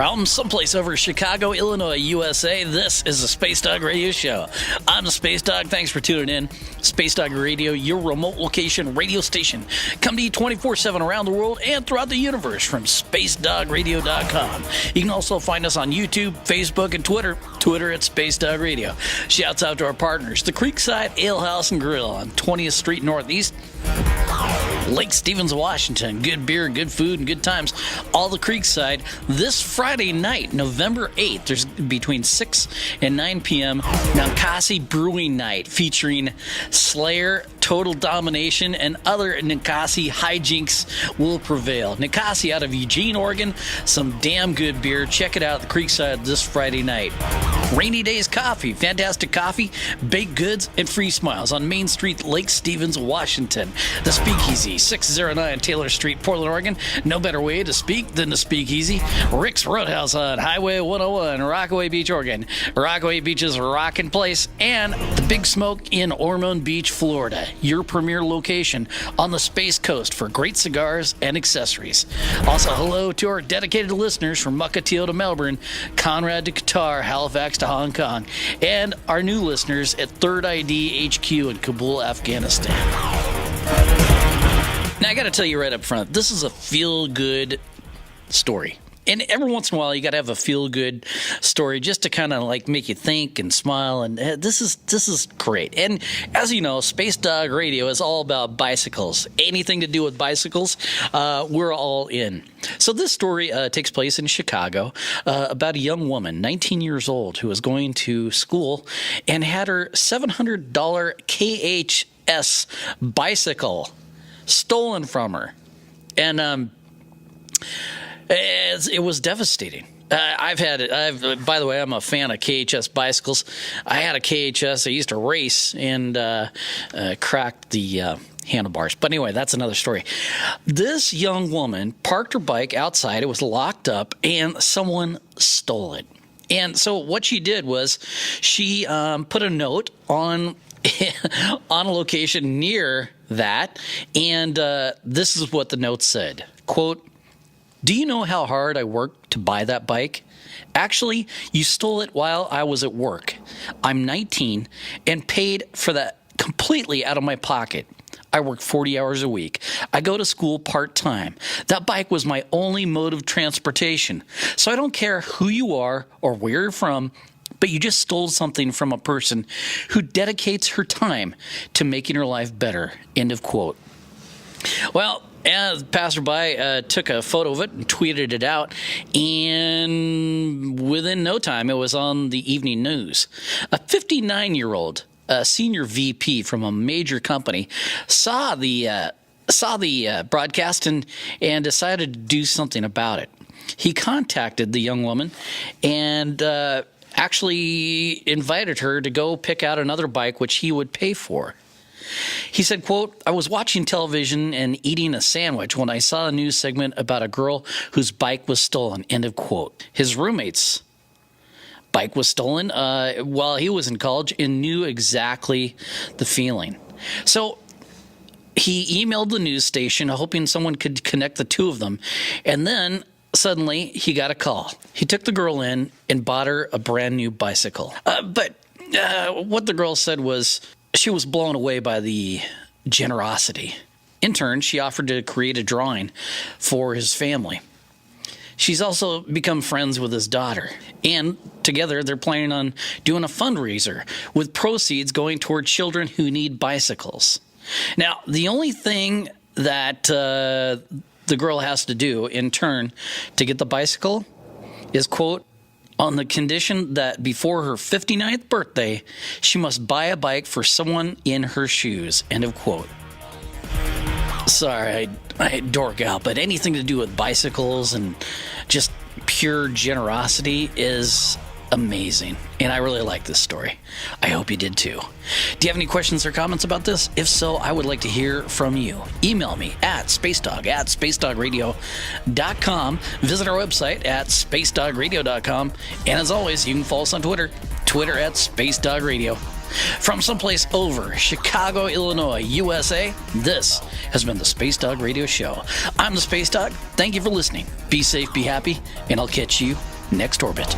From someplace over Chicago, Illinois, USA, this is the Space Dog Radio Show. I'm the Space Dog. Thanks for tuning in. Space Dog Radio, your remote location radio station. Come to you 24/7 around the world and throughout the universe from SpaceDogRadio.com. You can also find us on YouTube, Facebook, and Twitter. Twitter at Space Dog Radio. Shouts out to our partners, the Creekside Ale House and Grill on 20th Street Northeast, Lake Stevens, Washington. Good beer, good food, and good times. All the Creekside. This Friday night, November 8th, there's between 6 and 9 p.m. Ninkasi Brewing Night featuring Slayer, Total Domination, and other Ninkasi hijinks will prevail. Ninkasi out of Eugene, Oregon. Some damn good beer. Check it out at the Creekside this Friday night. Rainy Days Coffee. Fantastic coffee, baked goods, and free smiles on Main Street, Lake Stevens, Washington. The Speakeasy, 609 Taylor Street, Portland, Oregon. No better way to speak than the Speakeasy. Rick's Roadhouse on Highway 101, Rockaway Beach, Oregon. Rockaway Beach's rockin' place. And the Big Smoke in Ormond Beach, Florida. Your premier location on the Space Coast for great cigars and accessories. Also, hello to our dedicated listeners from Mukilteo to Melbourne, Conrad to Qatar, Halifax to Hong Kong, and our new listeners at Third ID HQ in Kabul, Afghanistan. Now, I got to tell you right up front, this is a feel-good story. And every once in a while, you got to have a feel-good story just to kind of like make you think and smile. And this is great. And as you know, Space Dog Radio is all about bicycles. Anything to do with bicycles, we're all in. So this story takes place in Chicago about a young woman, 19 years old, who was going to school and had her $700 KHS bicycle stolen from her. And it was devastating. By the way, I'm a fan of KHS bicycles. I had a KHS. I used to race and cracked the handlebars. But anyway, that's another story. This young woman parked her bike outside. It was locked up, and someone stole it. And so what she did was she put a note on a location near that, and this is what the note said. Quote, "Do you know how hard I worked to buy that bike? Actually, you stole it while I was at work. I'm 19 and paid for that completely out of my pocket. I work 40 hours a week. I go to school part-time. That bike was my only mode of transportation. So I don't care who you are or where you're from, but you just stole something from a person who dedicates her time to making her life better." End of quote. Well, the passerby took a photo of it and tweeted it out, and within no time, it was on the evening news. A 59-year-old senior VP from a major company saw the broadcast and decided to do something about it. He contacted the young woman and actually invited her to go pick out another bike, which he would pay for. He said, quote, "I was watching television and eating a sandwich when I saw a news segment about a girl whose bike was stolen." End of quote. His roommate's bike was stolen while he was in college and knew exactly the feeling. So he emailed the news station hoping someone could connect the two of them. And then suddenly he got a call. He took the girl in and bought her a brand new bicycle. But what the girl said was, she was blown away by the generosity. In turn, she offered to create a drawing for his family. She's also become friends with his daughter. And together, they're planning on doing a fundraiser with proceeds going toward children who need bicycles. Now, the only thing that the girl has to do in turn to get the bicycle is, quote, "on the condition that before her 59th birthday, she must buy a bike for someone in her shoes." End of quote. Sorry, I dork out, but anything to do with bicycles and just pure generosity is amazing. And I really like this story. I hope you did too. Do you have any questions or comments about this? If so, I would like to hear from you. Email me at spacedog@spacedogradio.com. Visit our website at spacedogradio.com. And as always, you can follow us on Twitter at spacedogradio. From someplace over Chicago, Illinois, USA, this has been the Space Dog Radio Show. I'm the Space Dog. Thank you for listening. Be safe, be happy, and I'll catch you next orbit.